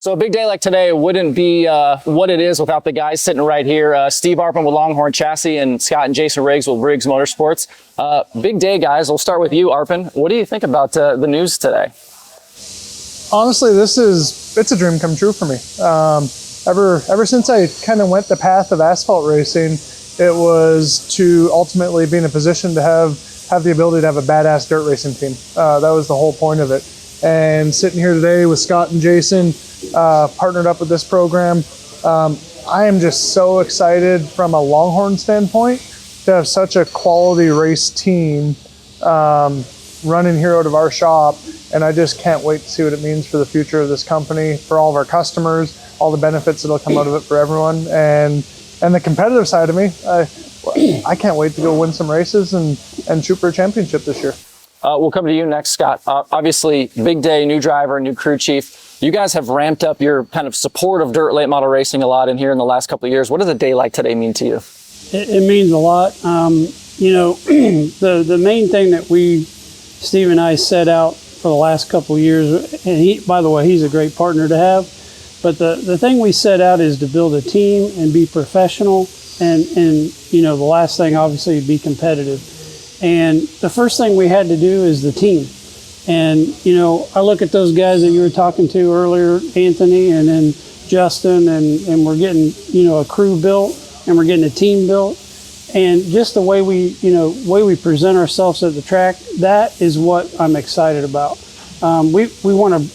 So a big day like today wouldn't be what it is without the guys sitting right here. Steve Arpin with Longhorn Chassis and Scott and Jason Riggs with Riggs Motorsports. Big day, guys. We'll start with you, Arpin. What do you think about the news today? Honestly, it's a dream come true for me. Ever since I kind of went the path of asphalt racing, it was to ultimately be in a position to have the ability to have a badass dirt racing team. That was the whole point of it. And sitting here today with Scott and Jason, partnered up with this program, I am just so excited from a Longhorn standpoint to have such a quality race team running here out of our shop. And I just can't wait to see what it means for the future of this company, for all of our customers, all the benefits that'll come out of it for everyone. And the competitive side of me, I can't wait to go win some races and shoot for a championship this year. We'll come to you next, Scott. Obviously, big day, new driver, new crew chief. You guys have ramped up your kind of support of dirt late model racing a lot in here in the last couple of years. What does a day like today mean to you? It means a lot. The main thing that Steve and I set out for the last couple of years, and by the way, he's a great partner to have, but the thing we set out is to build a team and be professional, and the last thing, obviously, be competitive. And the first thing we had to do is the team. And, I look at those guys that you were talking to earlier, Anthony and then Justin, and we're getting, a crew built and we're getting a team built. And just the way we present ourselves at the track, that is what I'm excited about. We want to,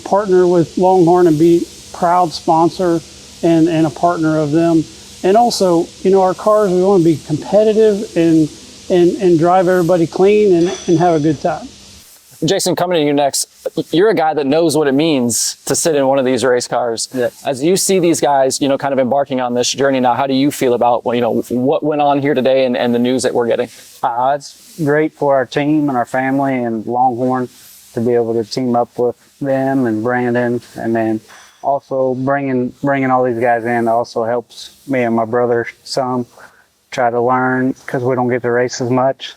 partner with Longhorn and be proud sponsor and a partner of them. And also, our cars, we want to be competitive and drive everybody clean and have a good time. Jason, coming to you next, you're a guy that knows what it means to sit in one of these race cars. Yeah. As you see these guys, kind of embarking on this journey now, how do you feel about, what went on here today and the news that we're getting? It's great for our team and our family and Longhorn to be able to team up with them and Brandon, and then also bringing all these guys in also helps me and my brother some. Try to learn because we don't get to race as much,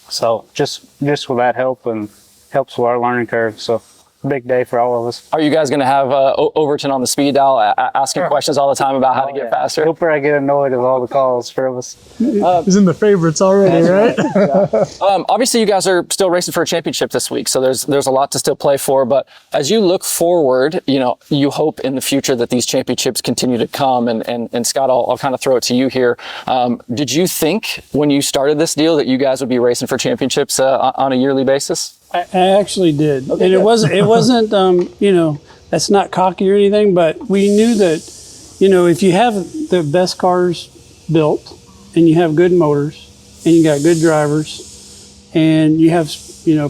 so just with that help and helps with our learning curve. So big day for all of us. Are you guys going to have Overton on the speed dial asking questions all the time about how to get faster? He'll probably get annoyed with all the calls for us. He's in the favorites already, right? Obviously, you guys are still racing for a championship this week, so there's a lot to still play for. But as you look forward, you hope in the future that these championships continue to come. And Scott, I'll kind of throw it to you here. Did you think when you started this deal that you guys would be racing for championships on a yearly basis? I actually did. Okay, and good. it wasn't, that's not cocky or anything, but we knew that, if you have the best cars built and you have good motors and you got good drivers and you have,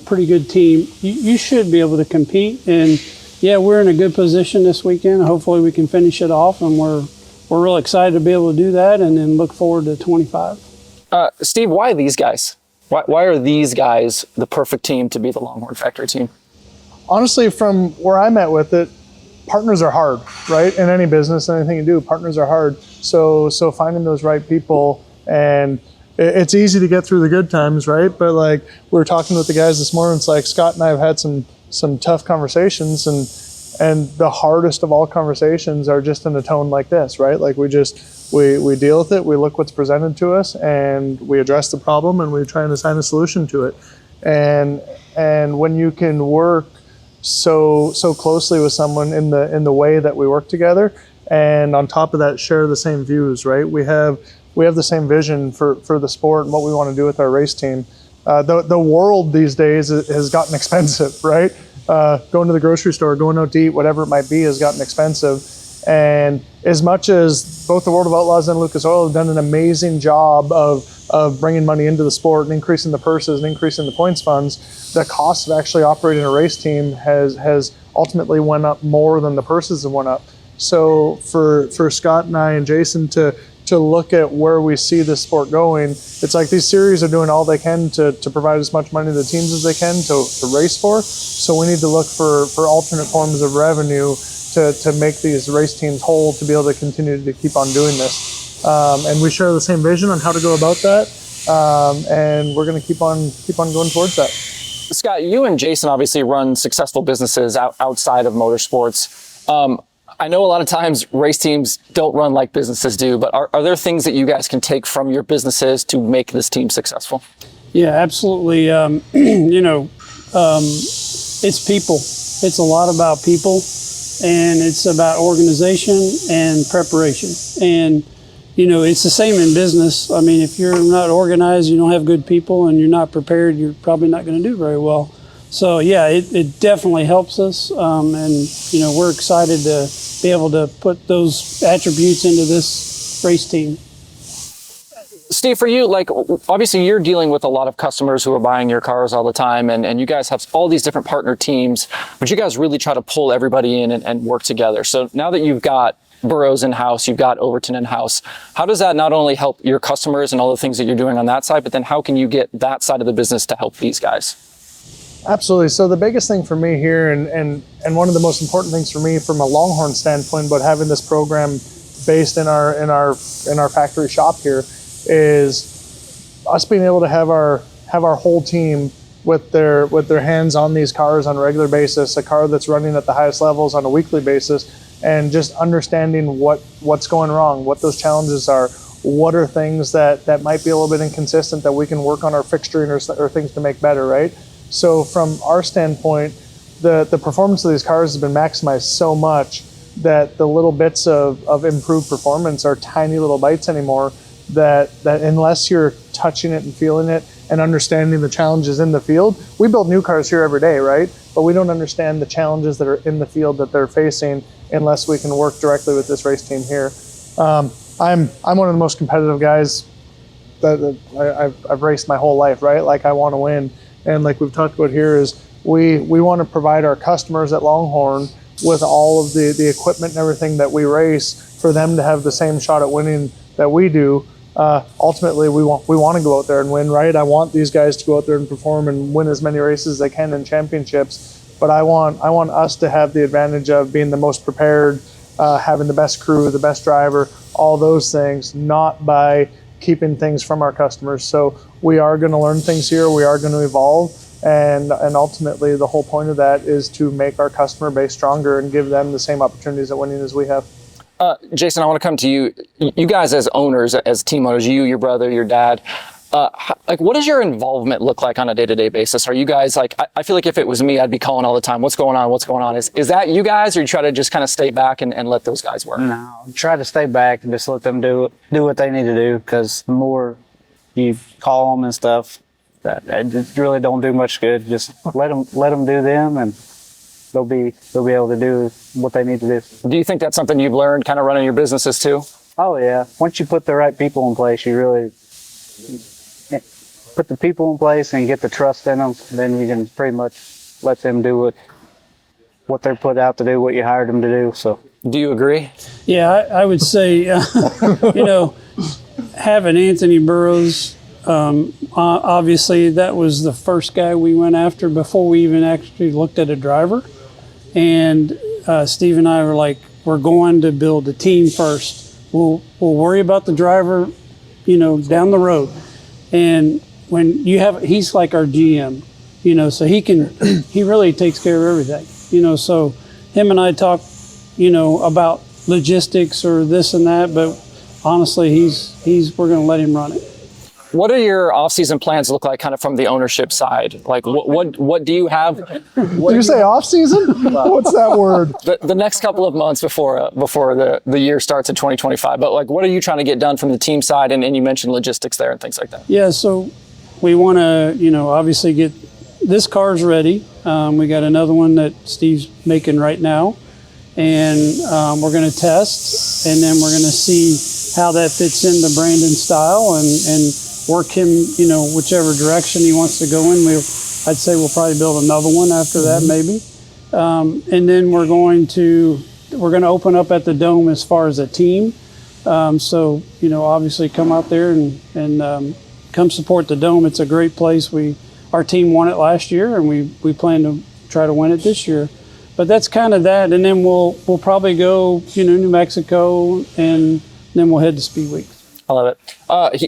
pretty good team, you should be able to compete. And yeah, we're in a good position this weekend. Hopefully we can finish it off, and we're real excited to be able to do that and then look forward to 25. Steve, why these guys? Why are these guys the perfect team to be the Longhorn Factory Team? Honestly, from where I'm at with it, partners are hard, right? In any business, anything you do, partners are hard. So finding those right people, and it's easy to get through the good times, right? But like we were talking with the guys this morning, it's like Scott and I have had some tough conversations, and the hardest of all conversations are just in a tone like this, right? Like we deal with it, we look what's presented to us, and we address the problem, and we try and assign a solution to it. And when you can work so closely with someone in the way that we work together, and on top of that, share the same views, right? We have the same vision for the sport and what we want to do with our race team. The world these days has gotten expensive, right? Going to the grocery store, going out to eat, whatever it might be, has gotten expensive. And as much as both the World of Outlaws and Lucas Oil have done an amazing job of bringing money into the sport and increasing the purses and increasing the points funds, the cost of actually operating a race team has ultimately went up more than the purses have went up. So for Scott and I and Jason to look at where we see this sport going, it's like these series are doing all they can to provide as much money to the teams as they can to race for. So we need to look for alternate forms of revenue to make these race teams whole, to be able to continue to keep on doing this. And we share the same vision on how to go about that. And we're going to keep on going towards that. Scott, you and Jason obviously run successful businesses outside of motorsports. I know a lot of times race teams don't run like businesses do, but are there things that you guys can take from your businesses to make this team successful? Yeah, absolutely. It's people. It's a lot about people, and it's about organization and preparation. And, it's the same in business. I mean, if you're not organized, you don't have good people, and you're not prepared, you're probably not going to do very well. So, yeah, it definitely helps us. And, we're excited to be able to put those attributes into this race team. Steve, for you, obviously you're dealing with a lot of customers who are buying your cars all the time, and you guys have all these different partner teams, but you guys really try to pull everybody in and work together. So now that you've got Burroughs in-house, you've got Overton in-house, how does that not only help your customers and all the things that you're doing on that side, but then how can you get that side of the business to help these guys? Absolutely. So the biggest thing for me here, and one of the most important things for me from a Longhorn standpoint, but having this program based in our factory shop here, is us being able to have our whole team with their hands on these cars on a regular basis, a car that's running at the highest levels on a weekly basis, and just understanding what's going wrong, what those challenges are, what are things that might be a little bit inconsistent that we can work on our fixturing or things to make better, right? So from our standpoint, the performance of these cars has been maximized so much that the little bits of improved performance are tiny little bites anymore, that unless you're touching it and feeling it and understanding the challenges in the field. We build new cars here every day, right? But we don't understand the challenges that are in the field that they're facing unless we can work directly with this race team here. I'm one of the most competitive guys that I've raced my whole life, right? Like, I want to win. And like we've talked about here, is we want to provide our customers at Longhorn with all of the equipment and everything that we race for them to have the same shot at winning that we do. Ultimately, we want to go out there and win, right? I want these guys to go out there and perform and win as many races as they can in championships. But I want us to have the advantage of being the most prepared, having the best crew, the best driver, all those things, not by keeping things from our customers. So we are going to learn things here. We are going to evolve. And ultimately, the whole point of that is to make our customer base stronger and give them the same opportunities at winning as we have. Jason, I want to come to you. You guys as owners, as team owners, you, your brother, your dad, what does your involvement look like on a day-to-day basis? Are you guys I feel like if it was me, I'd be calling all the time. What's going on? What's going on? Is that you guys, or you try to just kind of stay back and let those guys work? No, try to stay back and just let them do what they need to do, because the more you call them and stuff, that just really don't do much good. Just let them do them, and they'll be able to do what they need to do. Do you think that's something you've learned kind of running your businesses too? Oh yeah. Once you put the right people in place, you really put the people in place and get the trust in them, then you can pretty much let them do what they're put out to do, what you hired them to do. So, do you agree? Yeah, I would say, having Anthony Burroughs, obviously that was the first guy we went after before we even actually looked at a driver. And Steve and I were like, we're going to build a team first. We'll worry about the driver, down the road. And when he's like our GM, so he really takes care of everything, so him and I talk, about logistics or this and that, but honestly, we're going to let him run it. What do your off-season plans look like kind of from the ownership side? Like what do you have? Did you say off-season? What's that word? The next couple of months before the year starts in 2025. But what are you trying to get done from the team side? And you mentioned logistics there and things like that. Yeah, so we want to, obviously get this car's ready. We got another one that Steve's making right now. And we're going to test, and then we're going to see how that fits into Brandon's style and work him, whichever direction he wants to go in. I'd say we'll probably build another one after that, maybe. And then we're going to open up at the Dome as far as a team. So, obviously come out there and come support the Dome. It's a great place. Our team won it last year, and we plan to try to win it this year. But that's kind of that. And then we'll probably go, New Mexico, and then we'll head to Speed Week. I love it.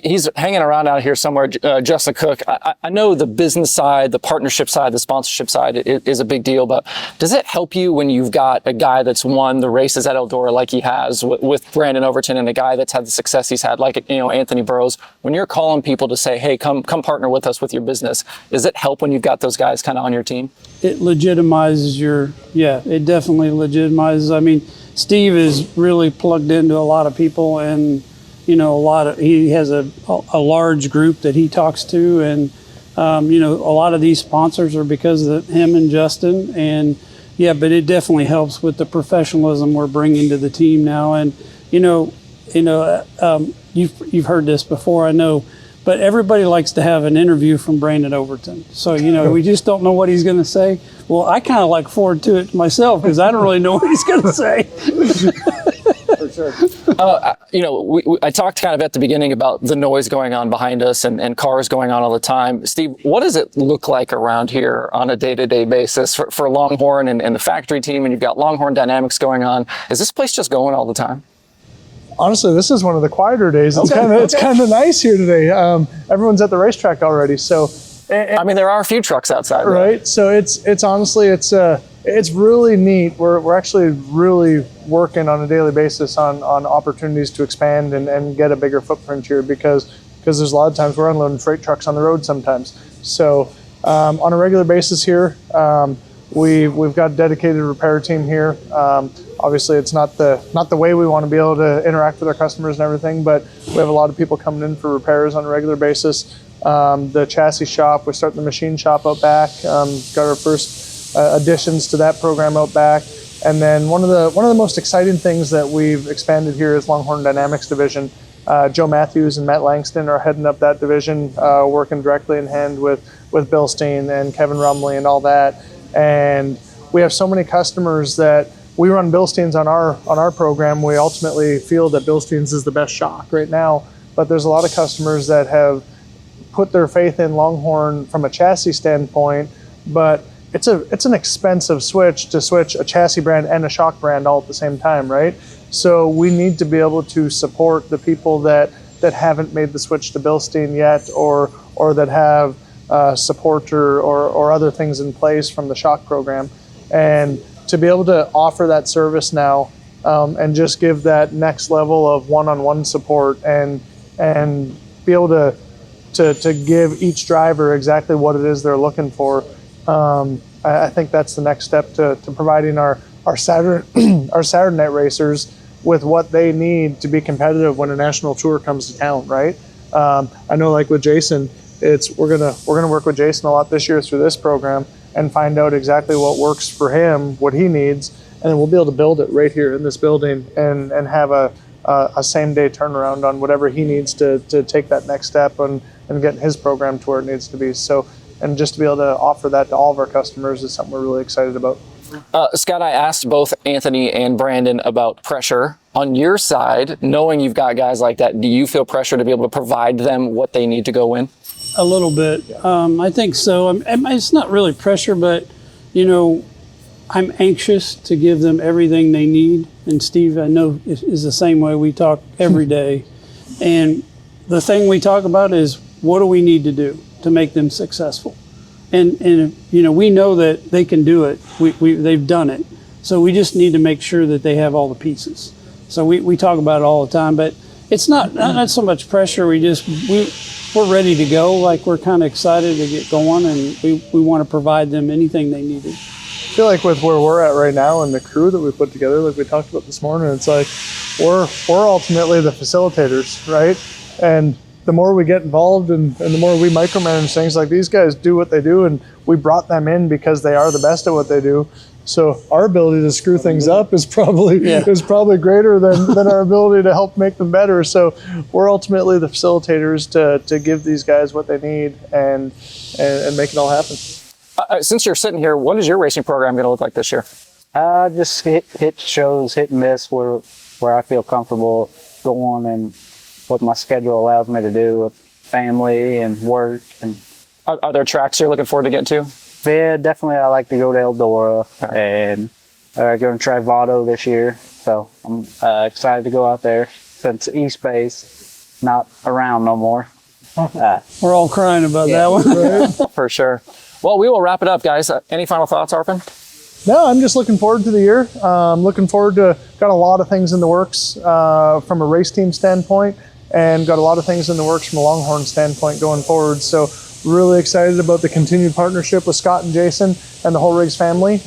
He's hanging around out here somewhere, Justin Cook. I know the business side, the partnership side, the sponsorship side is a big deal, but does it help you when you've got a guy that's won the races at Eldora like he has with Brandon Overton, and a guy that's had the success he's had like, Anthony Burrows? When you're calling people to say, hey, come partner with us with your business, does it help when you've got those guys kind of on your team? It legitimizes it definitely legitimizes. I mean, Steve is really plugged into a lot of people, and he has a large group that he talks to, and a lot of these sponsors are because of him and Justin, and but it definitely helps with the professionalism we're bringing to the team now. And you've heard this before, I know, but everybody likes to have an interview from Brandon Overton. So we just don't know what he's going to say. Well, I kind of look forward to it myself because I don't really know what he's going to say. For sure. I talked kind of at the beginning about the noise going on behind us and cars going on all the time. Steve, what does it look like around here on a day-to-day basis for Longhorn and the factory team? And you've got Longhorn Dynamics going on. Is this place just going all the time? Honestly, this is one of the quieter days. It's kind of nice here today. Everyone's at the racetrack already, so. There are a few trucks outside, right? So it's honestly it's really neat. We're actually really working on a daily basis on opportunities to expand and get a bigger footprint here because there's a lot of times we're unloading freight trucks on the road sometimes. So on a regular basis here, we've got a dedicated repair team here. Obviously, it's not the way we want to be able to interact with our customers and everything, but we have a lot of people coming in for repairs on a regular basis. The chassis shop, we're starting the machine shop out back. Got our first additions to that program out back. And then one of the most exciting things that we've expanded here is Longhorn Dynamics division. Joe Matthews and Matt Langston are heading up that division, working directly in hand with Bill Steen and Kevin Rumley and all that. And we have so many customers that we run Bilsteins on our program. We ultimately feel that Bilsteins is the best shock right now, but there's a lot of customers that have put their faith in Longhorn from a chassis standpoint, but it's an expensive switch to switch a chassis brand and a shock brand all at the same time, right? So we need to be able to support the people that haven't made the switch to Bilstein yet, or that have support or other things in place from the shock program, and to be able to offer that service now and just give that next level of one-on-one support and be able to give each driver exactly what it is they're looking for. I think that's the next step to providing our Saturday night racers with what they need to be competitive when a national tour comes to town, right? I know, like with Jason, we're gonna work with Jason a lot this year through this program and find out exactly what works for him, what he needs, and then we'll be able to build it right here in this building and have a same day turnaround on whatever he needs to take that next step and get his program to where it needs to be. So, and just to be able to offer that to all of our customers is something we're really excited about. Scott, I asked both Anthony and Brandon about pressure. On your side, knowing you've got guys like that, do you feel pressure to be able to provide them what they need to go win? A little bit. I think so. It's not really pressure, but, I'm anxious to give them everything they need. And Steve, I know, is the same way. We talk every day. And the thing we talk about is, what do we need to do to make them successful? And we know that they can do it. They've done it. So we just need to make sure that they have all the pieces. So we talk about it all the time, but it's not so much pressure. We're ready to go. Like, we're kind of excited to get going, and we want to provide them anything they needed. I feel like with where we're at right now and the crew that we put together, like we talked about this morning, it's like we're ultimately the facilitators, right? And the more we get involved and the more we micromanage things, like these guys do what they do, and we brought them in because they are the best at what they do. So our ability to screw things up is probably greater than our ability to help make them better. So we're ultimately the facilitators to give these guys what they need and make it all happen. Since you're sitting here, what is your racing program going to look like this year? Just hit shows, hit and miss where I feel comfortable going and what my schedule allows me to do with family and work. And Are there tracks you're looking forward to getting to? yeah, definitely I like to go to Eldora and going to try Vado this year. So I'm excited to go out there since East Base. not around no more. We're all crying about that one. For sure. Well, we will wrap it up, guys. Any final thoughts, Arpin? No, I'm just looking forward to the year. Looking forward to, got a lot of things in the works from a race team standpoint, and got a lot of things in the works from a Longhorn standpoint going forward. So really excited about the continued partnership with Scott and Jason and the whole Riggs family.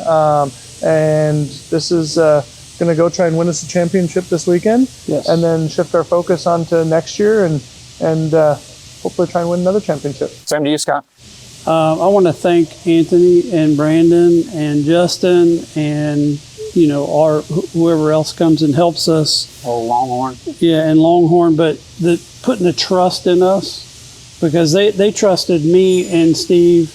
And this is going to go try and win us a championship this weekend, Yes. and then shift our focus onto next year and hopefully try and win another championship. Same to you, Scott. I want to thank Anthony and Brandon and Justin and, you know, whoever else comes and helps us. Oh, Longhorn. Yeah, and Longhorn, but putting the trust in us, because they trusted me and Steve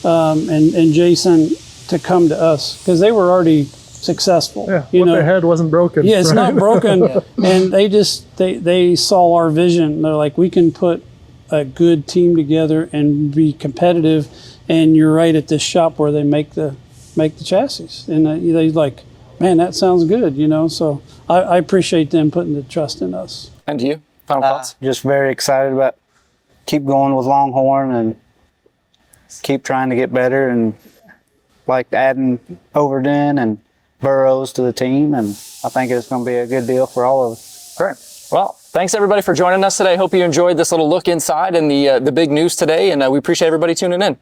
and Jason to come to us, because they were already successful. Yeah, you what know, they had wasn't broken. yeah, it's right? not broken. And they saw our vision. They're like, we can put a good team together and be competitive. And you're right, at this shop where they make the chassis, and they like, man, that sounds good, you know. So I appreciate them putting the trust in us. And you? Final thoughts? Just very excited about keep going with Longhorn and keep trying to get better, and like adding Overden and Burrows to the team, and I think it's going to be a good deal for all of us. Great. Well, thanks everybody for joining us today. Hope you enjoyed this little look inside and the big news today, and we appreciate everybody tuning in.